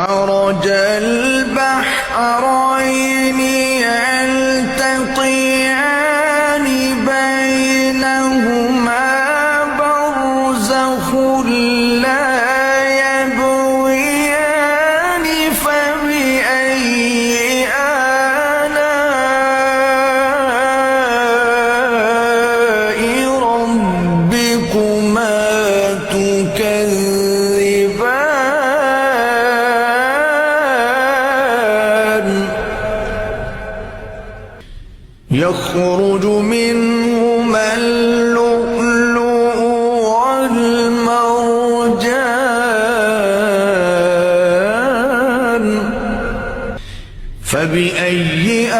مرج البحرين يلتقيان بينهما برزخ لا يبغيان فبأي آلاء ربكما تكذبان يخرج منهما اللؤلؤ والمرجان فبأي